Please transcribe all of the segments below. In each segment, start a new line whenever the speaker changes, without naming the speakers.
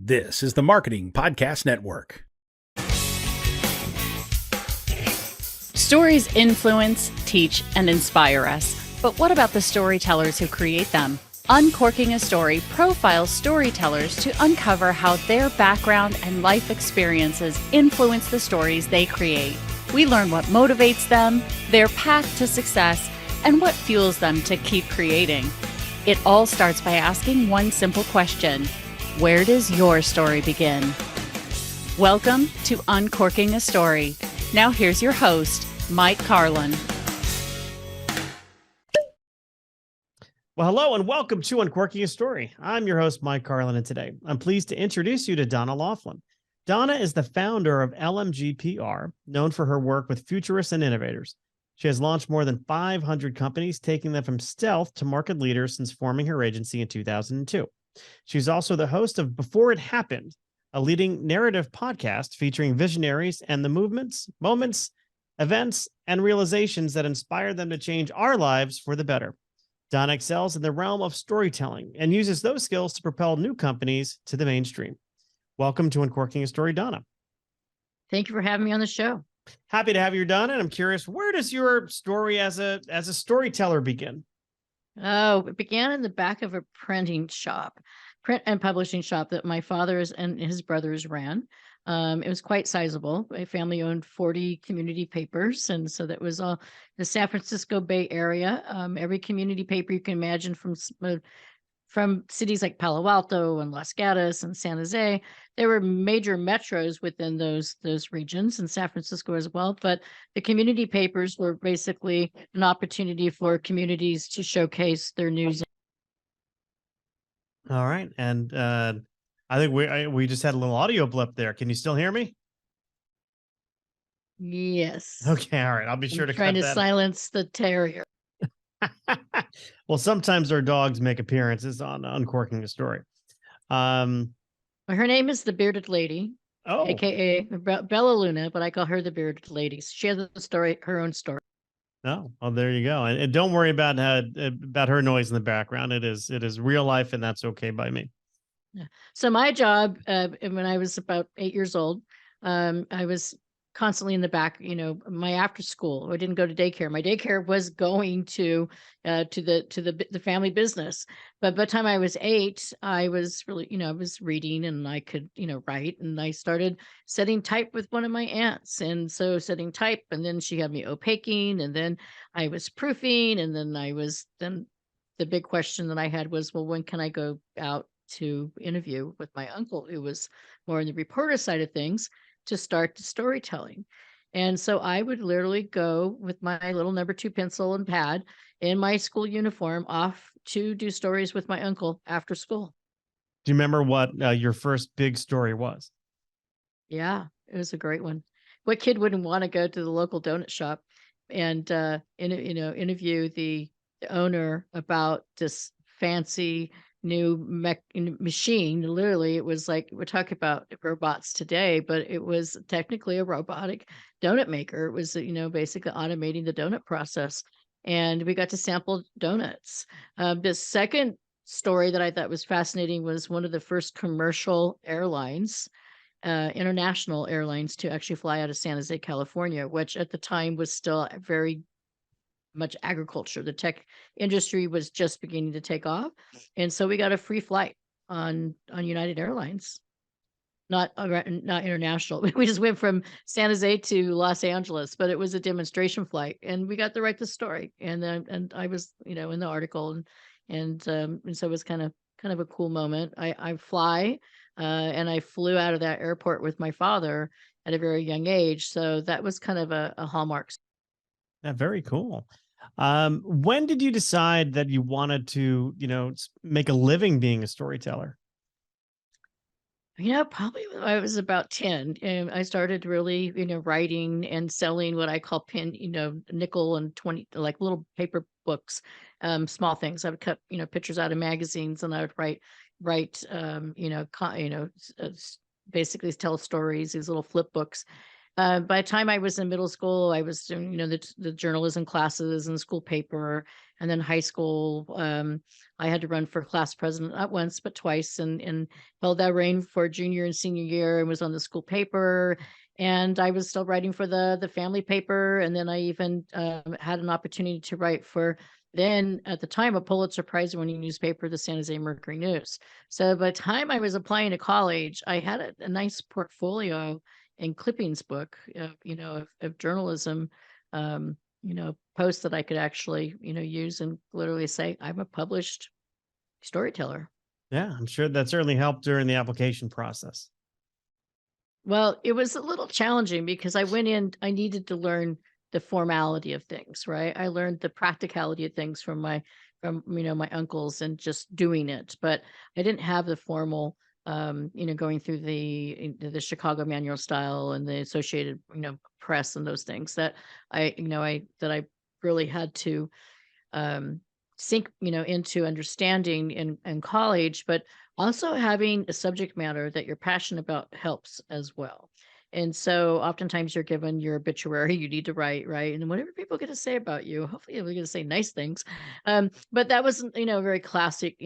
This is the Marketing Podcast Network.
Stories influence, teach, and inspire us. But what about the storytellers who create them? Uncorking a Story profiles storytellers to uncover how their background and life experiences influence the stories they create. We learn what motivates them, their path to success, and what fuels them to keep creating. It all starts by asking one simple question: where does your story begin? Welcome to Uncorking a Story. Now here's your host, Mike Carlin.
Well, hello and welcome to Uncorking a Story. I'm your host, Mike Carlin, and today I'm pleased to introduce you to Donna Loughlin. Donna is the founder of LMGPR, known for her work with futurists and innovators. She has launched more than 500 companies, taking them from stealth to market leaders since forming her agency in 2002. She's also the host of Before It Happened, a leading narrative podcast featuring visionaries and the movements, moments, events, and realizations that inspire them to change our lives for the better. Donna excels in the realm of storytelling and uses those skills to propel new companies to the mainstream. Welcome to Uncorking a Story, Donna.
Thank you for having me on the show.
Happy to have you, Donna. And I'm curious, where does your story as a storyteller begin?
Oh, it began in the back of a print and publishing shop that my father's and his brothers ran. It was quite sizable. My family owned 40 community papers, and so that was all the San Francisco Bay Area. Every community paper you can imagine from cities like Palo Alto and Los Gatos and San Jose. There were major metros within those regions, and San Francisco as well. But the community papers were basically an opportunity for communities to showcase their news.
All right. And I think we just had a little audio blip there. Can you still hear me?
Yes.
Okay. All right. I'll be sure to
trying
cut
to
that.
silence the terrier.
Well, sometimes our dogs make appearances on Uncorking a Story.
Her name is the Bearded Lady, aka Bella Luna, but I call her the Bearded Lady. She has her own story.
Oh, well, there you go. And don't worry about her noise in the background. It is real life, and that's okay by me.
Yeah. So my job, when I was about 8 years old, I was constantly in the back. My after school. I didn't go to daycare. My daycare was going to the family business. But by the time I was 8, I was really, I was reading and I could, write. And I started setting type with one of my aunts. And so setting type, and then she had me opaquing, and then I was proofing, and then then the big question that I had was, well, when can I go out to interview with my uncle, who was more on the reporter side of things, to start the storytelling. And so I would literally go with my little number 2 pencil and pad in my school uniform off to do stories with my uncle after school.
Do you remember what your first big story was?
Yeah, it was a great one. What kid wouldn't want to go to the local donut shop and interview the owner about this fancy new machine? Literally, it was like, we're talking about robots today, but it was technically a robotic donut maker. It was, basically automating the donut process. And we got to sample donuts. The second story that I thought was fascinating was one of the first commercial airlines, international airlines, to actually fly out of San Jose, California, which at the time was still very much agriculture. The tech industry was just beginning to take off. And so we got a free flight on United Airlines, not international. We just went from San Jose to Los Angeles, but it was a demonstration flight, and we got to write the story. And I was, in the article, and so it was kind of a cool moment. I fly, and I flew out of that airport with my father at a very young age. So that was kind of a hallmark.
Yeah, very cool. When did you decide that you wanted to, make a living being a storyteller?
Probably when I was about 10, and I started really, writing and selling what I call nickel and 20, like little paper books, small things. I would cut, pictures out of magazines, and I would write, basically tell stories, these little flip books. By the time I was in middle school, I was doing, the journalism classes and school paper. And then high school, I had to run for class president not once, but twice, and held that reign for junior and senior year and was on the school paper. And I was still writing for the family paper. And then I even had an opportunity to write for then at the time a Pulitzer Prize winning newspaper, the San Jose Mercury News. So by the time I was applying to college, I had a nice portfolio and clippings book of journalism, posts that I could actually, use and literally say, I'm a published storyteller.
Yeah, I'm sure that certainly helped during the application process.
Well, it was a little challenging because I went in, I needed to learn the formality of things, right? I learned the practicality of things from my uncles and just doing it, but I didn't have the formal going through the Chicago manual style and the Associated, Press and those things that I really had to sink, into understanding in college, but also having a subject matter that you're passionate about helps as well. And so oftentimes you're given your obituary, you need to write, right? And whatever people get to say about you, hopefully they're going to say nice things. But that wasn't, a very classic,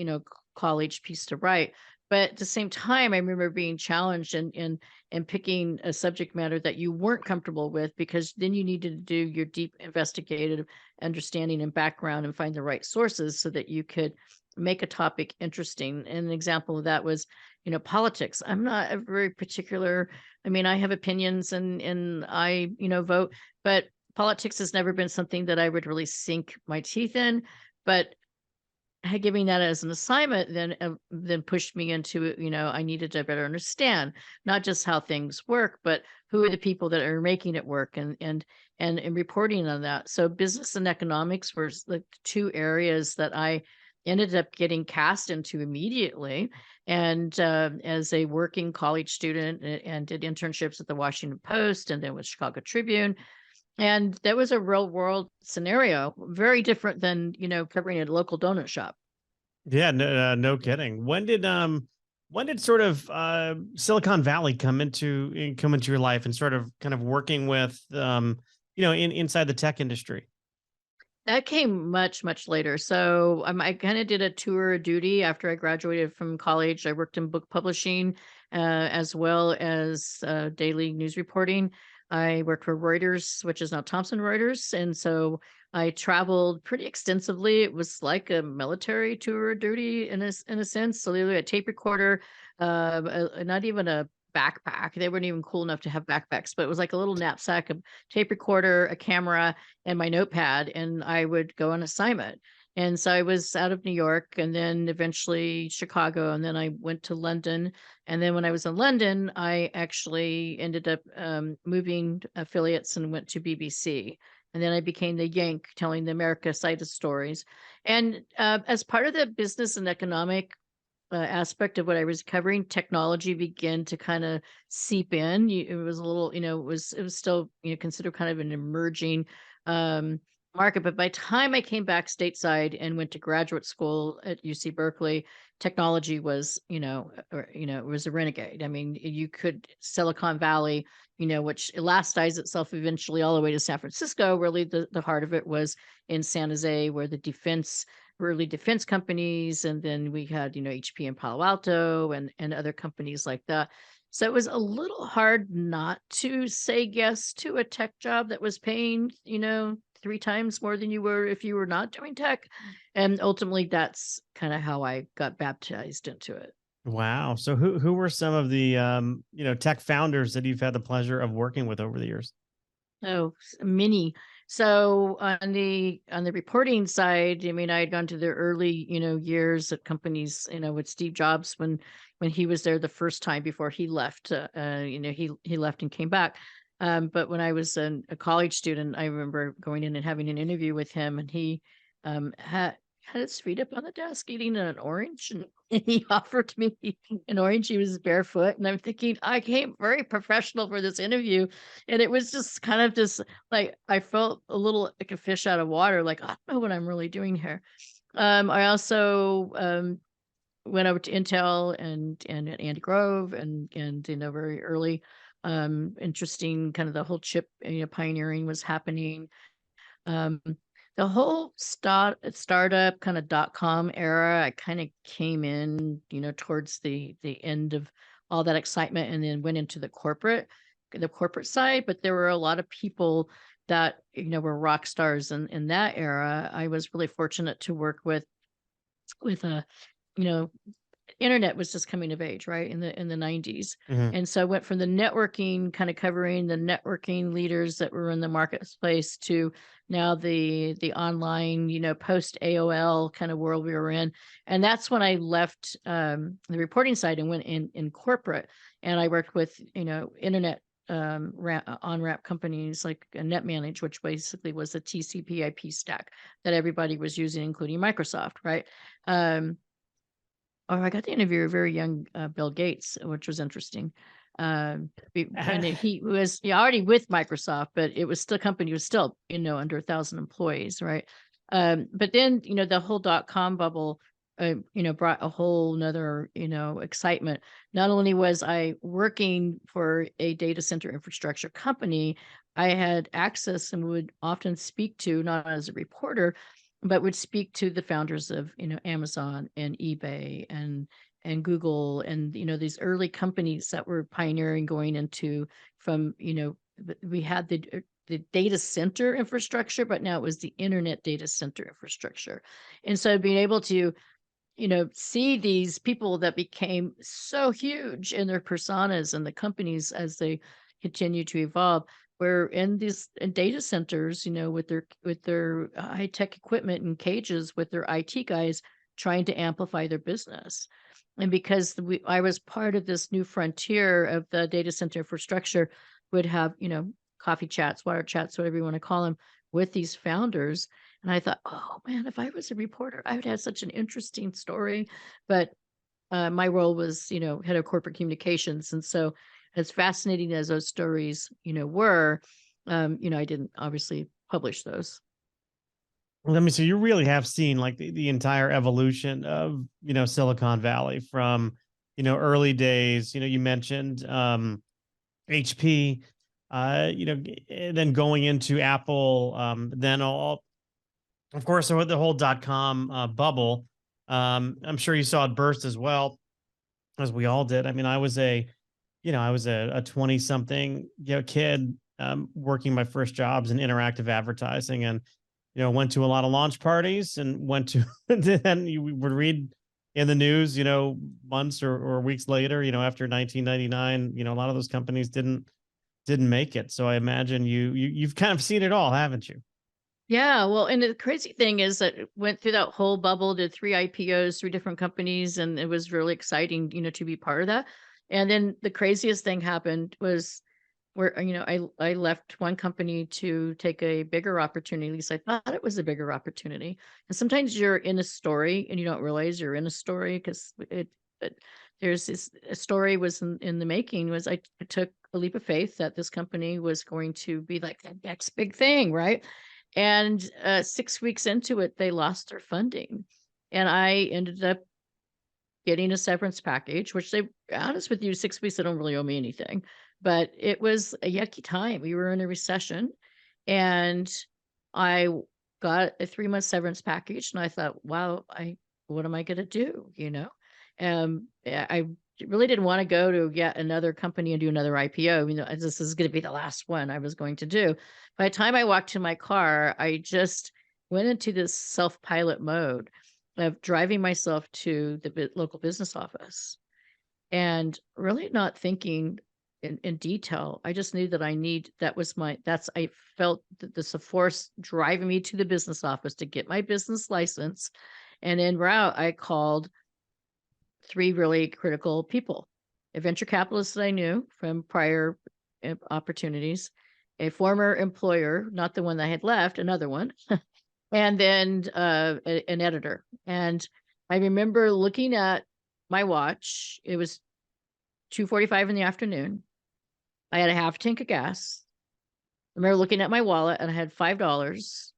college piece to write. But at the same time, I remember being challenged and picking a subject matter that you weren't comfortable with, because then you needed to do your deep investigative understanding and background and find the right sources so that you could make a topic interesting. And an example of that was, politics. I'm not a very particular, I have opinions and I, vote, but politics has never been something that I would really sink my teeth in. But giving that as an assignment then pushed me into, I needed to better understand not just how things work, but who are the people that are making it work and reporting on that. So business and economics were the two areas that I ended up getting cast into immediately. And as a working college student and did internships at the Washington Post and then with Chicago Tribune. And that was a real world scenario, very different than, covering a local donut shop.
Yeah, no kidding. When did sort of Silicon Valley come into your life and sort of kind of working with inside the tech industry?
That came much, much later. So I kind of did a tour of duty after I graduated from college. I worked in book publishing as well as daily news reporting. I worked for Reuters, which is now Thomson Reuters. And so I traveled pretty extensively. It was like a military tour of duty in a sense. So literally a tape recorder, not even a backpack. They weren't even cool enough to have backpacks, but it was like a little knapsack, a tape recorder, a camera, and my notepad. And I would go on assignment. And so I was out of New York and then eventually Chicago. And then I went to London. And then when I was in London, I actually ended up moving affiliates and went to BBC. And then I became the Yank telling the America side of stories. And as part of the business and economic aspect of what I was covering, technology began to kind of seep in. It was a little, it was still, considered kind of an emerging market. But by the time I came back stateside and went to graduate school at UC Berkeley, technology was, it was a renegade. I mean, you could Silicon Valley, which elasticized itself eventually all the way to San Francisco. Really, the heart of it was in San Jose, where the early defense companies, and then we had, HP in Palo Alto and other companies like that. So it was a little hard not to say yes to a tech job that was paying, 3 times more than you were if you were not doing tech. And ultimately, that's kind of how I got baptized into it.
Wow. So who were some of the tech founders that you've had the pleasure of working with over the years?
Oh, many. So on the reporting side, I had gone to the early, years at companies, with Steve Jobs when he was there the first time before he left. He left and came back. But when I was a college student, I remember going in and having an interview with him, and he had his feet up on the desk eating an orange, and he offered me an orange. He was barefoot, and I'm thinking, I came very professional for this interview, and it was just kind of just like I felt a little like a fish out of water. Like, I don't know what I'm really doing here. I also went over to Intel and Andy Grove and very early interesting kind of the whole chip pioneering was happening. the whole startup kind of .com era, I kind of came in, towards the end of all that excitement, and then went into the corporate side. But there were a lot of people that, were rock stars in that era. I was really fortunate to work with a, you know, internet was just coming of age, right? In the 90s.
Mhm.
And so I went from the networking, kind of covering the networking leaders that were in the marketplace, to now the online, post AOL kind of world we were in. And that's when I left the reporting side and went in corporate. And I worked with, internet on-ramp companies like NetManage, which basically was a TCP/IP stack that everybody was using, including Microsoft, right? Or I got to interview a very young Bill Gates, which was interesting. And he was already with Microsoft, but it was still company was still, under 1,000 employees, right? But then, the whole .com bubble, brought a whole nother, excitement. Not only was I working for a data center infrastructure company, I had access and would often speak to, not as a reporter, but would speak to the founders of, Amazon and eBay and Google, and, these early companies that were pioneering, going into from, we had the data center infrastructure, but now it was the internet data center infrastructure. And so being able to, see these people that became so huge in their personas and the companies as they continue to evolve, where in data centers, with their high tech equipment and cages with their IT guys trying to amplify their business. And because I was part of this new frontier of the data center infrastructure, would have, coffee chats, water chats, whatever you want to call them, with these founders. And I thought, oh man, if I was a reporter, I would have such an interesting story. But my role was, head of corporate communications. And so, as fascinating as those stories, were, I didn't obviously publish those.
Let me see. You really have seen like the entire evolution of, Silicon Valley from, early days. You mentioned HP, then going into Apple, then of course, the whole .com bubble. I'm sure you saw it burst as well, as we all did. I mean, I was a 20 something, kid, working my first jobs in interactive advertising, and, went to a lot of launch parties, and went to, then you would read in the news, months or weeks later, after 1999, a lot of those companies didn't make it. So I imagine you've kind of seen it all, haven't you?
Yeah, well, and the crazy thing is that it went through that whole bubble, did 3 IPOs, 3 different companies, and it was really exciting, to be part of that. And then the craziest thing happened was where, I left one company to take a bigger opportunity. At least I thought it was a bigger opportunity. And sometimes you're in a story and you don't realize you're in a story, because there's this a story was in the making. Was I took a leap of faith that this company was going to be like the next big thing, right? And 6 weeks into it, they lost their funding. And I ended up getting a severance package, which they, honest with you, 6 weeks, they don't really owe me anything. But it was a yucky time. We were in a recession, and I got a 3-month severance package. And I thought, wow, what am I going to do? I really didn't want to go to yet another company and do another IPO. This is going to be the last one I was going to do. By the time I walked to my car, I just went into this self-pilot mode of driving myself to the local business office, and really not thinking in detail. I just knew that I felt that this a force driving me to the business office to get my business license. And en route, I called 3 really critical people: a venture capitalist that I knew from prior opportunities, a former employer, not the one that I had left, another one, and then an editor. And I remember looking at my watch. It was 2:45 in the afternoon. I had a half tank of gas. I remember looking at my wallet, and I had $5.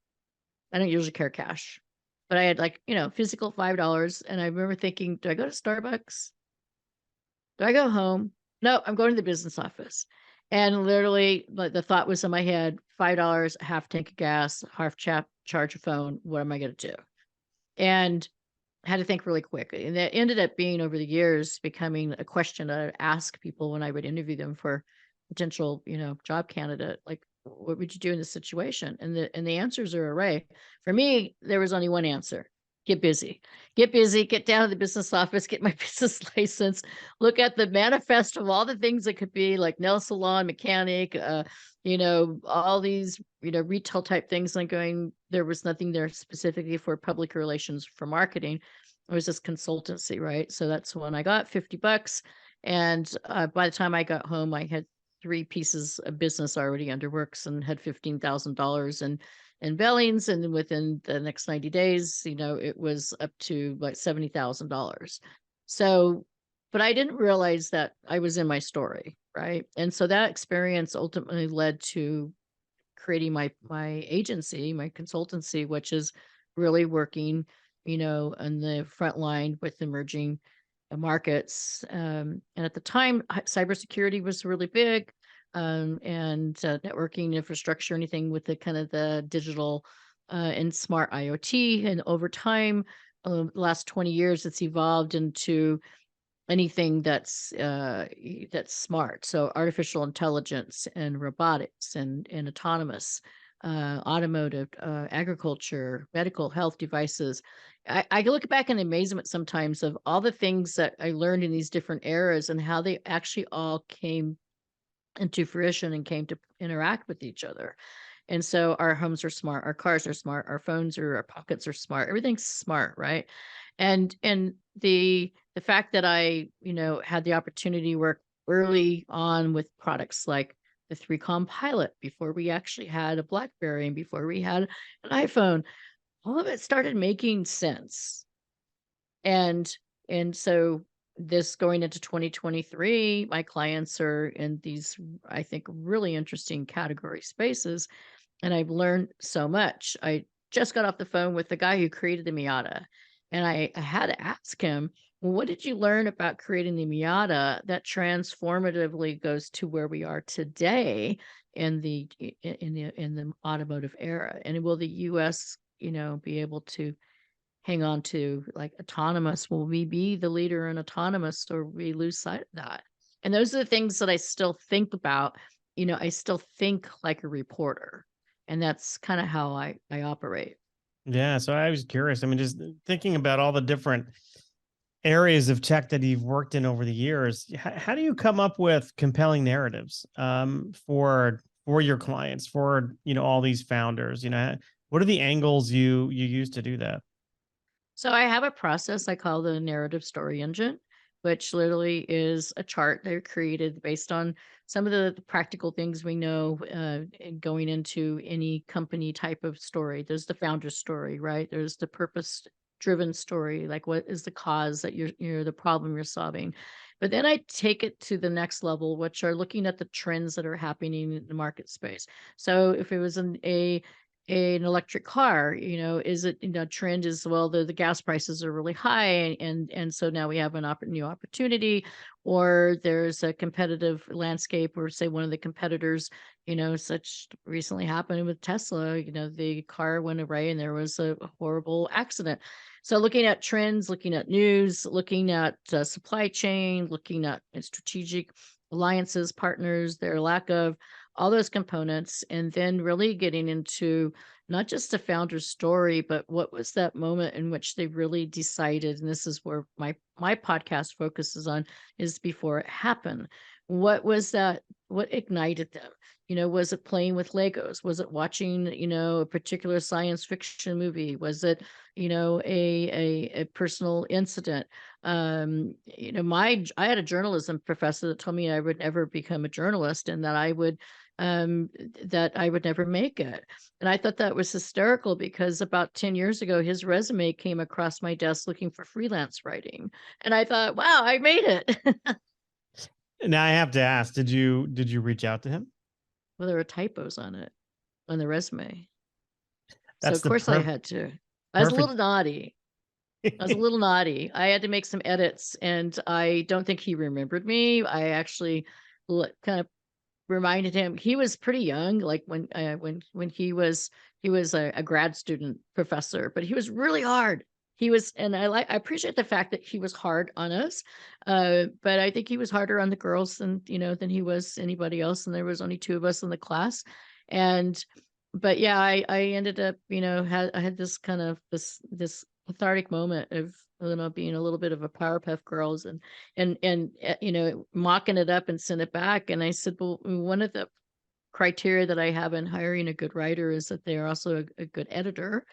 I don't usually carry cash, but I had physical $5. And I remember thinking, do I go to Starbucks? Do I go home? No, I'm going to the business office. And literally, like, the thought was in my head, $5, half tank of gas, half charge a phone. What am I going to do? And I had to think really quick. And that ended up being, over the years, becoming a question that I would ask people when I would interview them for potential, job candidate. Like, what would you do in this situation? And the answers are array. For me, there was only one answer: get busy, get down to the business office, get my business license, look at the manifest of all the things that could be, like nail salon, mechanic, all these, retail type things. And going, there was nothing there specifically for public relations, for marketing. It was just consultancy, right? So that's when I got $50. And by the time I got home, I had 3 pieces of business already under works and had $15,000 in billings. And within the next 90 days, it was up to like $70,000. So, but I didn't realize that I was in my story, right? And so that experience ultimately led to creating my agency, my consultancy, which is really working, on the front line with emerging markets. And at the time, cybersecurity was really big, and networking infrastructure, anything with the kind of the digital and smart IoT. And over time, the last 20 years, it's evolved into anything that's smart. So artificial intelligence and robotics and autonomous, automotive, agriculture, medical health devices. I look back in amazement sometimes of all the things that I learned in these different eras and how they actually all came into fruition and came to interact with each other. And so our homes are smart, our cars are smart, our phones or our pockets are smart, everything's smart, right? And the fact that I, had the opportunity to work early on with products like the 3Com Pilot, before we actually had a BlackBerry and before we had an iPhone, all of it started making sense. And so this going into 2023, my clients are in these, I think, really interesting category spaces. And I've learned so much. I just got off the phone with the guy who created the Miata. And I had to ask him, well, what did you learn about creating the Miata that transformatively goes to where we are today in the automotive era? And will the US, be able to hang on to, like, autonomous? Will we be the leader in autonomous, or we lose sight of that? And those are the things that I still think about. I still think like a reporter, and that's kind of how I operate.
Yeah. So I was curious. I mean, just thinking about all the different areas of tech that you've worked in over the years, how do you come up with compelling narratives for your clients, for, all these founders? What are the angles you use to do that?
So I have a process I call the narrative story engine, which literally is a chart that I created based on some of the practical things we know going into any company type of story. There's the founder story, right? There's the purpose driven story, like what is the cause that you're the problem you're solving. But then I take it to the next level, which are looking at the trends that are happening in the market space. So if it was an electric car, is it, trend is, well, the gas prices are really high, and so now we have a new opportunity, or there's a competitive landscape, or say one of the competitors, such recently happened with Tesla, the car went away and there was a horrible accident. So looking at trends, looking at news, looking at supply chain, looking at strategic alliances, partners, their lack of, all those components, and then really getting into not just a founder's story, but what was that moment in which they really decided, and this is where my podcast focuses on, is before it happened. What was that? What ignited them? Was it playing with Legos? Was it watching, a particular science fiction movie? Was it, a personal incident? I had a journalism professor that told me I would never become a journalist, and that I would never make it. And I thought that was hysterical, because about 10 years ago, his resume came across my desk looking for freelance writing. And I thought, wow, I made it.
Now I have to ask, did you reach out to him?
Well, there were typos on it, on the resume. So
That's
of course I had to. I was a little naughty. I had to make some edits, and I don't think he remembered me. I actually kind of reminded him he was pretty young, like when he was a grad student professor, but he was really hard. He was, and I appreciate the fact that he was hard on us, but I think he was harder on the girls than than he was anybody else, and there was only 2 of us in the class, and but yeah, I ended up I had this kind of this cathartic moment of being a little bit of a Powerpuff Girls and mocking it up and send it back, and I said, well, one of the criteria that I have in hiring a good writer is that they are also a good editor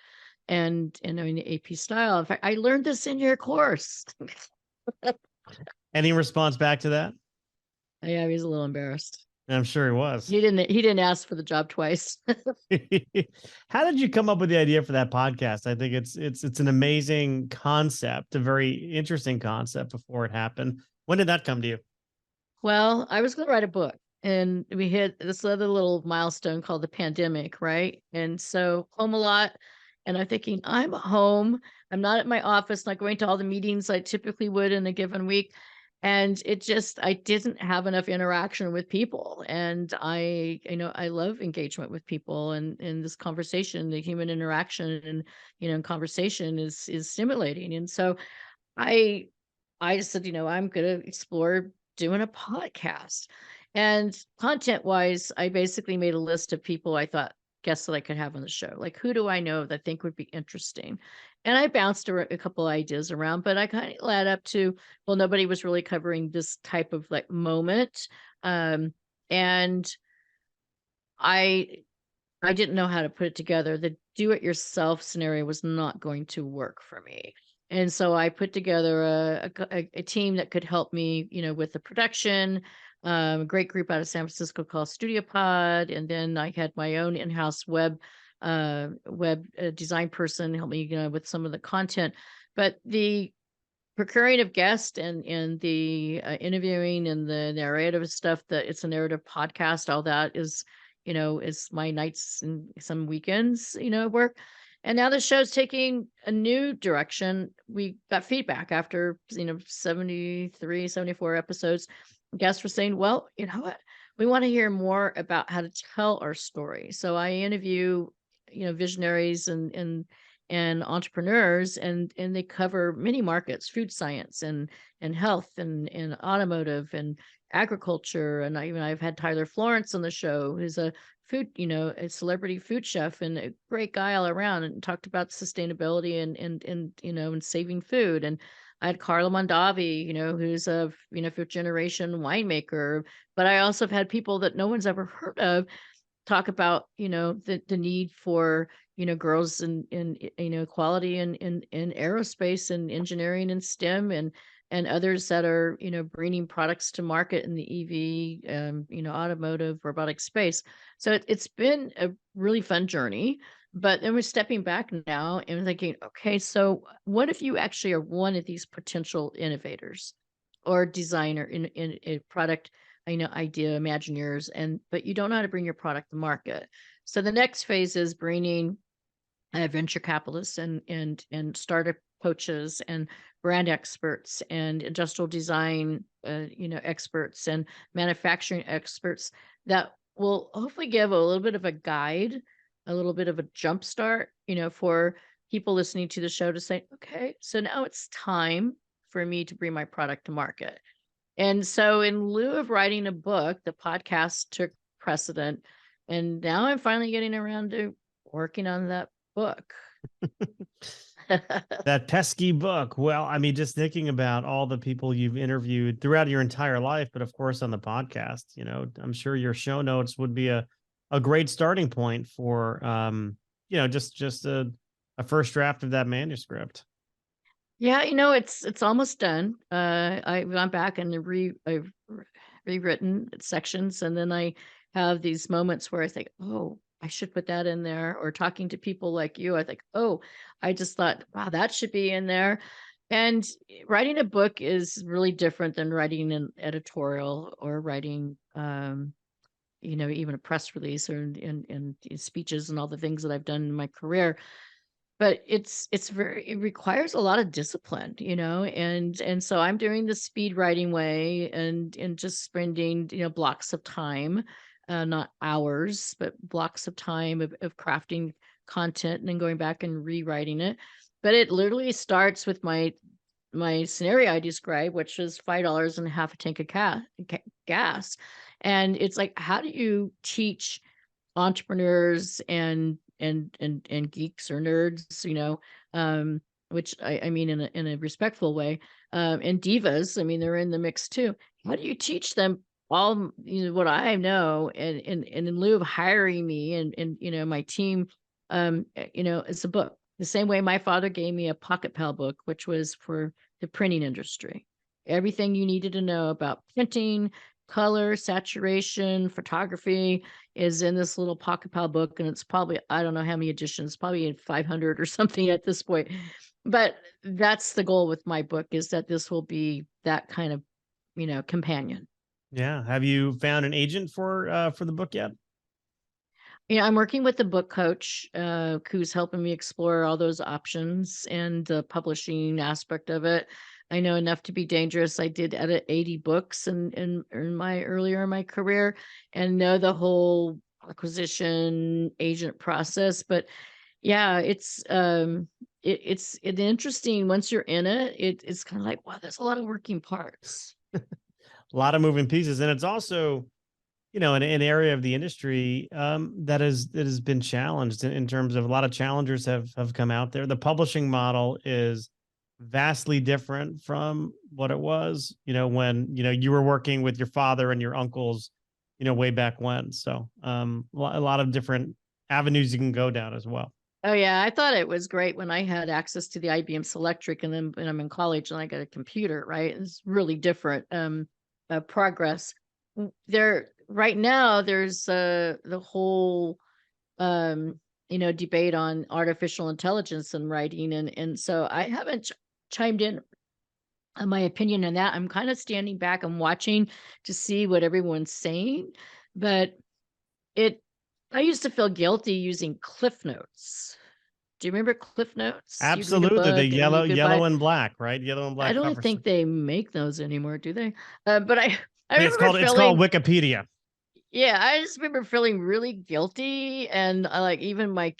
and knowing the AP style. In fact, I learned this in your course.
Any response back to that?
Yeah, he was a little embarrassed.
I'm sure he was.
He didn't ask for the job twice.
How did you come up with the idea for that podcast? I think it's an amazing concept, a very interesting concept. Before It Happened. When did that come to you?
Well, I was going to write a book, and we hit this other little milestone called the pandemic, right? And so home a lot, and I'm thinking, I'm home. I'm not at my office, not going to all the meetings I typically would in a given week. And I didn't have enough interaction with people. And I love engagement with people, and this conversation, the human interaction and conversation is stimulating. And so I said, I'm going to explore doing a podcast. And content wise, I basically made a list of people I thought guests that I could have on the show. Like, who do I know that I think would be interesting? And I bounced a couple ideas around, but I kind of led up to, well, nobody was really covering this type of like moment. And I didn't know how to put it together. The do-it-yourself scenario was not going to work for me. And so I put together a team that could help me, with the production, a great group out of San Francisco called Studio Pod. And then I had my own in-house web design person help me, with some of the content. But the procuring of guests and the interviewing and the narrative stuff, that it's a narrative podcast, all that is my nights and some weekends, work. And now the show's taking a new direction. We got feedback after, 73, 74 episodes. Guests were saying, well, you know what? We want to hear more about how to tell our story. So I interview, visionaries and entrepreneurs, and they cover many markets: food science and health and automotive and agriculture. And I've had Tyler Florence on the show, who's a food, a celebrity food chef and a great guy all around, and talked about sustainability and saving food. And I had Carla Mondavi, who's a fifth generation winemaker. But I also have had people that no one's ever heard of talk about the need for girls in equality in aerospace and engineering and STEM, and others that are bringing products to market in the EV automotive robotic space. So it's been a really fun journey. But then we're stepping back now and thinking, okay, so what if you actually are one of these potential innovators or designer in a product idea imagineers, but you don't know how to bring your product to market. So the next phase is bringing venture capitalists and startup coaches and brand experts and industrial design experts and manufacturing experts that will hopefully give a little bit of a guide, a little bit of a jump start, for people listening to the show to say, okay, so now it's time for me to bring my product to market. And so in lieu of writing a book, the podcast took precedent. And now I'm finally getting around to working on that book.
That pesky book. Well, I mean, just thinking about all the people you've interviewed throughout your entire life, but of course on the podcast, I'm sure your show notes would be a great starting point for, just a first draft of that manuscript.
Yeah, it's almost done. I've gone back and I've rewritten sections, and then I have these moments where I think, oh, I should put that in there. Or talking to people like you, I think, oh, I just thought, wow, that should be in there. And writing a book is really different than writing an editorial or writing, even a press release or in speeches and all the things that I've done in my career. but it requires a lot of discipline, and so I'm doing the speed writing way and just spending, blocks of time, not hours, but blocks of time of crafting content and then going back and rewriting it. But it literally starts with my scenario I described, which is $5 and half a tank of gas. And it's like, how do you teach entrepreneurs and geeks or nerds, which I mean in a respectful way, and divas, I mean, they're in the mix too. How do you teach them all, what I know, and in lieu of hiring me and my team, it's a book. The same way my father gave me a pocket pal book, which was for the printing industry. Everything you needed to know about printing, color, saturation, photography is in this little pocket pal book. And it's probably, I don't know how many editions, probably 500 or something at this point. But that's the goal with my book, is that this will be that kind of, companion.
Yeah. Have you found an agent for the book yet?
I'm working with a book coach who's helping me explore all those options and the publishing aspect of it. I know enough to be dangerous. I did edit 80 books in earlier in my career, and know the whole acquisition agent process. But yeah, it's interesting once you're in it. It's kind of like, wow, there's a lot of working parts.
A lot of moving pieces, and it's also, an area of the industry that has been challenged in terms of a lot of challengers have come out there. The publishing model is vastly different from what it was, when, you were working with your father and your uncles, way back when. So a lot of different avenues you can go down as well.
Oh yeah, I thought it was great when I had access to the IBM Selectric, and then when I'm in college and I got a computer, right? It's really different progress. There right now, there's the whole debate on artificial intelligence and writing, and so I haven't chimed in on my opinion on that. I'm kind of standing back and watching to see what everyone's saying, but I used to feel guilty using Cliff Notes. Do you remember Cliff Notes?
Absolutely, the yellow and black, right? Yellow and black.
I don't
covers.
think they make those anymore, do they? But I
it's called Wikipedia.
Yeah, I just remember feeling really guilty, and like even my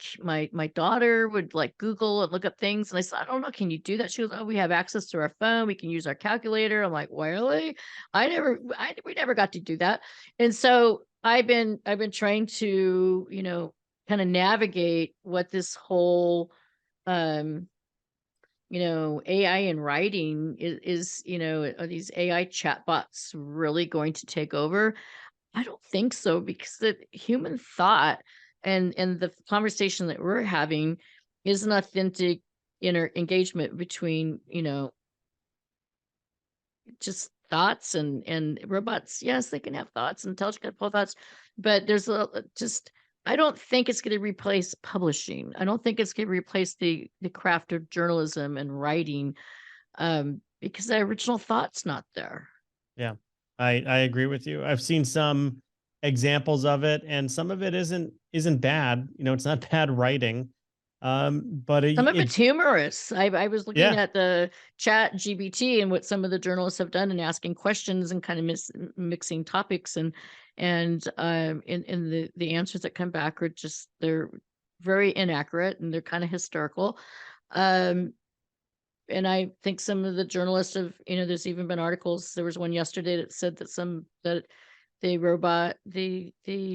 daughter would like Google and look up things, and I said, I don't know, can you do that? She goes, oh, we have access to our phone, we can use our calculator. I'm like, really? We never got to do that, and so I've been trying to kind of navigate what this whole AI and writing is, are these AI chatbots really going to take over? I don't think so, because the human thought and the conversation that we're having is an authentic inner engagement between, just thoughts and robots. Yes, they can have thoughts, and intelligent can have thoughts, but there's I don't think it's going to replace publishing. I don't think it's going to replace the craft of journalism and writing, because the original thought's not there.
Yeah. I agree with you. I've seen some examples of it, and some of it isn't bad. It's not bad writing. But
some of it's humorous. I was looking at the chat GPT and what some of the journalists have done, and asking questions and kind of mixing topics, and in the answers that come back are just, they're very inaccurate, and they're kind of hysterical. And I think some of the journalists have, there's even been articles. There was one yesterday that said that the robot, the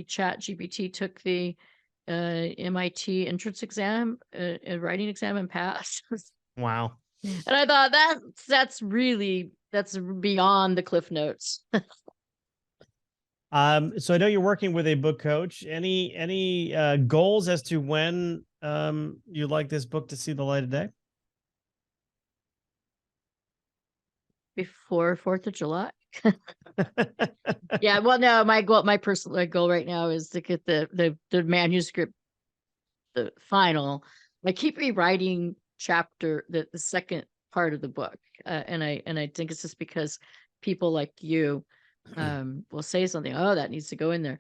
chat GPT took the MIT entrance exam, writing exam, and passed.
Wow.
And I thought that's beyond the Cliff Notes.
So I know you're working with a book coach. Any goals as to when you'd like this book to see the light of day?
Before 4th of July. Yeah, well, no, my personal goal right now is to get the manuscript, the final. I keep rewriting the second part of the book, and I think it's just because people like you will say something, oh, that needs to go in there,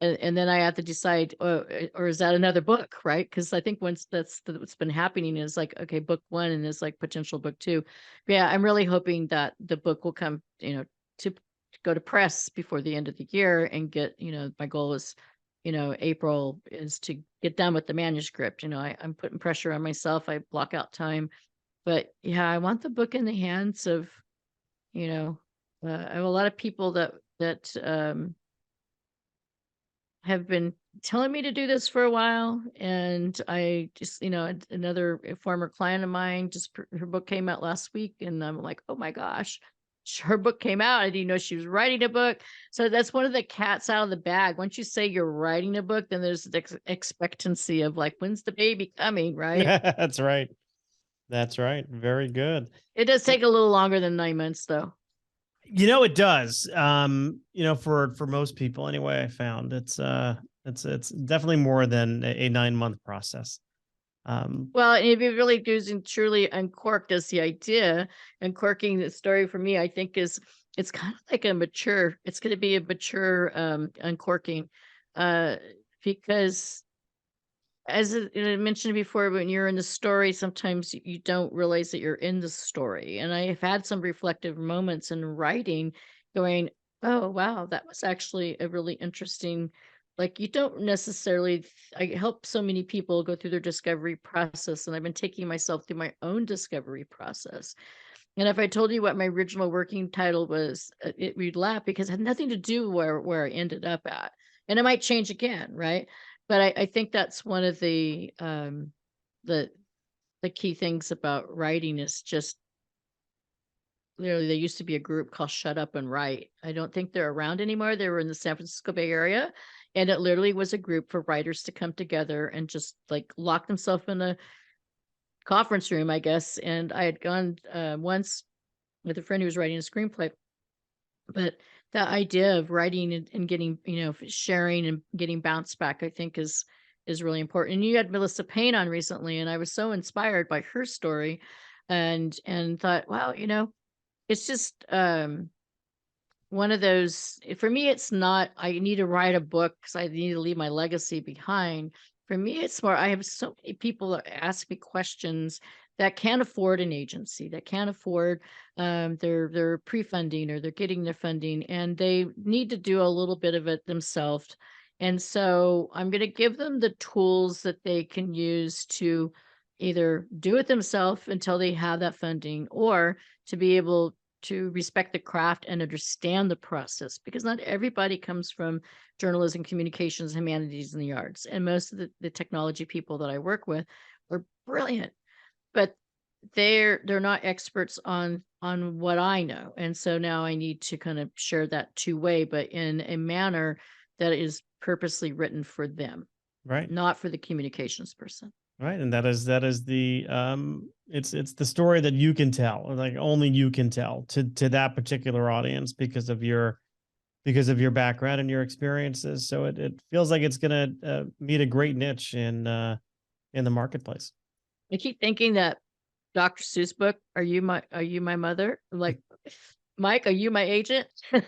and then I have to decide, or is that another book, right? Because I think once what's been happening is like, okay, book one and is like potential book two. But yeah, I'm really hoping that the book will come, to go to press before the end of the year and get, my goal is, April is to get done with the manuscript. I'm putting pressure on myself. I block out time, but yeah, I want the book in the hands of, I have a lot of people that have been telling me to do this for a while. And I just, another former client of mine, her book came out last week, and I'm like, oh my gosh, her book came out. I didn't know she was writing a book. So that's one of the cats out of the bag. Once you say you're writing a book, then there's the expectancy of like, when's the baby coming, right?
That's right. That's right. Very good.
It does take a little longer than 9 months, though.
It does. For most people anyway, I found it's definitely more than a 9-month process.
Well, and if you really do and truly uncorked as the idea, uncorking the story for me, I think it's kind of like it's going to be a mature uncorking, because as I mentioned before, when you're in the story, sometimes you don't realize that you're in the story. And I have had some reflective moments in writing going, oh, wow, that was actually a really interesting, like, you don't necessarily, I help so many people go through their discovery process. And I've been taking myself through my own discovery process. And if I told you what my original working title was, we'd laugh, because it had nothing to do where I ended up at. And it might change again, right? But I think that's one of the key things about writing is just, literally, there used to be a group called Shut Up and Write. I don't think they're around anymore. They were in the San Francisco Bay Area. And it literally was a group for writers to come together and just like lock themselves in a conference room, I guess. And I had gone once with a friend who was writing a screenplay. But the idea of writing and getting, sharing and getting bounce back, I think is really important. And you had Melissa Payne on recently, and I was so inspired by her story, and thought, wow, it's just one of those. For me, it's not, I need to write a book because I need to leave my legacy behind. For me, it's more, I have so many people that ask me questions that can't afford an agency, that can't afford their pre-funding, or they're getting their funding, and they need to do a little bit of it themselves. And so I'm going to give them the tools that they can use to either do it themselves until they have that funding, or to be able to respect the craft and understand the process, because not everybody comes from journalism, communications, humanities, and the arts. And most of the technology people that I work with are brilliant, but they're not experts on what I know. And so now I need to kind of share that two-way, but in a manner that is purposely written for them,
Right.
not for the communications person.
Right. And that is the it's the story that you can tell, like only you can tell to that particular audience because of your background and your experiences. So it feels like it's going to meet a great niche in the marketplace.
I keep thinking that Dr. Seuss book, Are You My Mother? I'm like, Mike, are you my agent?
Well,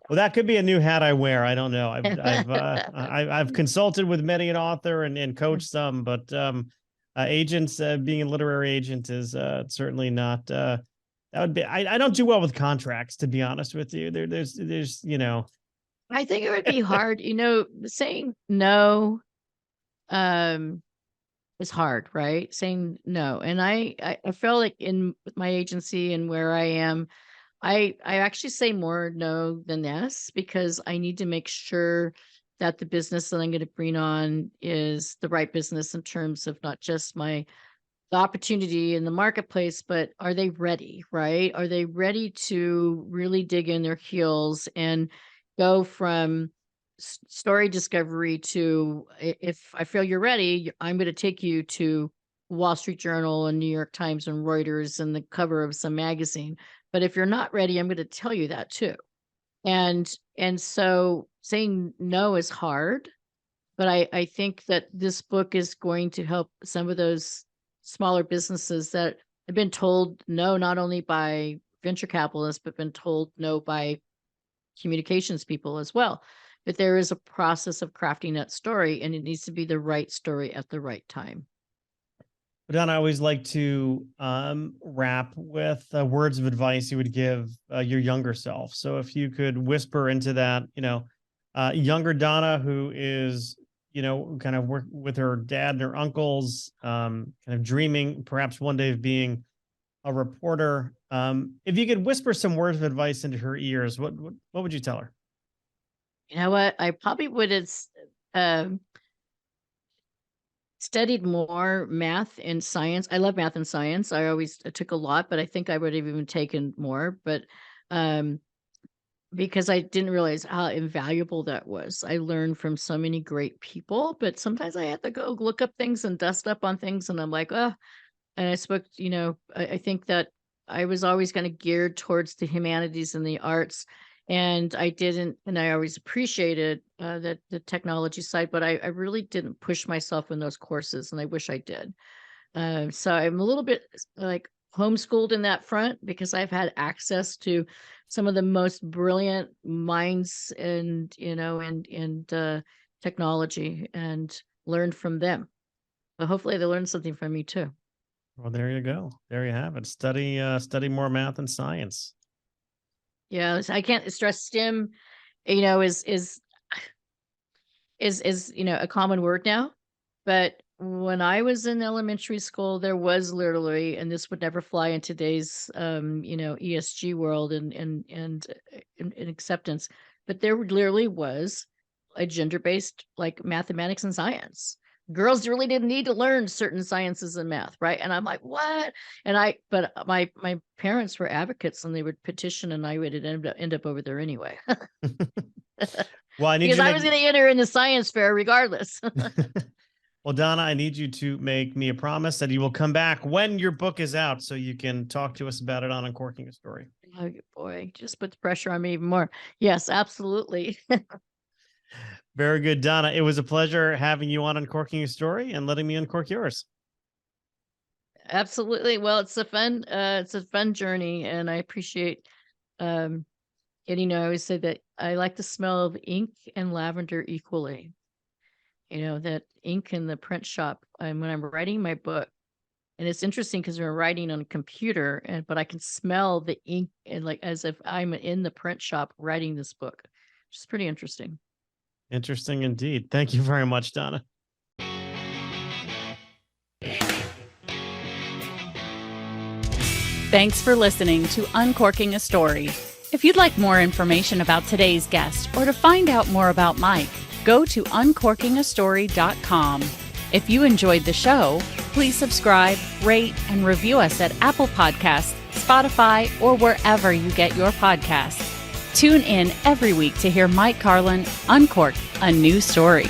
that could be a new hat I wear. I don't know. I've consulted with many an author and coached some, but agents, being a literary agent is certainly not. That would be. I don't do well with contracts, to be honest with you. There's
I think it would be hard. Saying no. Is hard, right? Saying no. And I feel like in my agency and where I am, I actually say more no than yes, because I need to make sure that the business that I'm going to bring on is the right business in terms of not just the opportunity in the marketplace, but are they ready, right? Are they ready to really dig in their heels and go from story discovery to, if I feel you're ready, I'm going to take you to Wall Street Journal and New York Times and Reuters and the cover of some magazine. But if you're not ready, I'm going to tell you that too. And so saying no is hard, but I think that this book is going to help some of those smaller businesses that have been told no, not only by venture capitalists, but been told no by communications people as well. but there is a process of crafting that story, and it needs to be the right story at the right time.
Donna, I always like to wrap with words of advice you would give your younger self. So if you could whisper into that, younger Donna, who is, kind of work with her dad and her uncles, kind of dreaming perhaps one day of being a reporter. If you could whisper some words of advice into her ears, what would you tell her?
You know what? I probably would have studied more math and science. I love math and science. I took a lot, but I think I would have even taken more. But because I didn't realize how invaluable that was. I learned from so many great people, but sometimes I have to go look up things and dust up on things, and I'm like, oh. And I spoke, I think that I was always kind of geared towards the humanities and the arts. And I always appreciated the technology side, but I really didn't push myself in those courses, and I wish I did. So I'm a little bit like homeschooled in that front, because I've had access to some of the most brilliant minds and technology, and learned from them. But hopefully they learned something from me too.
Well, there you go. There you have it. Study more math and science.
Yeah, I can't stress STEM, is a common word now. But when I was in elementary school, there was literally, and this would never fly in today's ESG world and acceptance, but there literally was a gender-based like mathematics and science. Girls really didn't need to learn certain sciences and math, right? And I'm like, what? But my parents were advocates, and they would petition, and I would end up over there anyway.
Well,
because I was going to enter in the science fair regardless.
Well, Donna, I need you to make me a promise that you will come back when your book is out, so you can talk to us about it on Uncorking a Story.
Oh boy, just puts pressure on me even more. Yes, absolutely.
Very good, Donna. It was a pleasure having you on Uncorking a Story and letting me uncork yours.
Absolutely. Well, it's a fun journey, and I appreciate I always say that I like the smell of ink and lavender equally. That ink in the print shop, when I'm writing my book. And it's interesting because we're writing on a computer, but I can smell the ink, and like as if I'm in the print shop writing this book, which is pretty interesting.
Interesting indeed. Thank you very much, Donna.
Thanks for listening to Uncorking a Story. If you'd like more information about today's guest, or to find out more about Mike, go to uncorkingastory.com. If you enjoyed the show, please subscribe, rate, and review us at Apple Podcasts, Spotify, or wherever you get your podcasts. Tune in every week to hear Mike Carlin uncork a new story.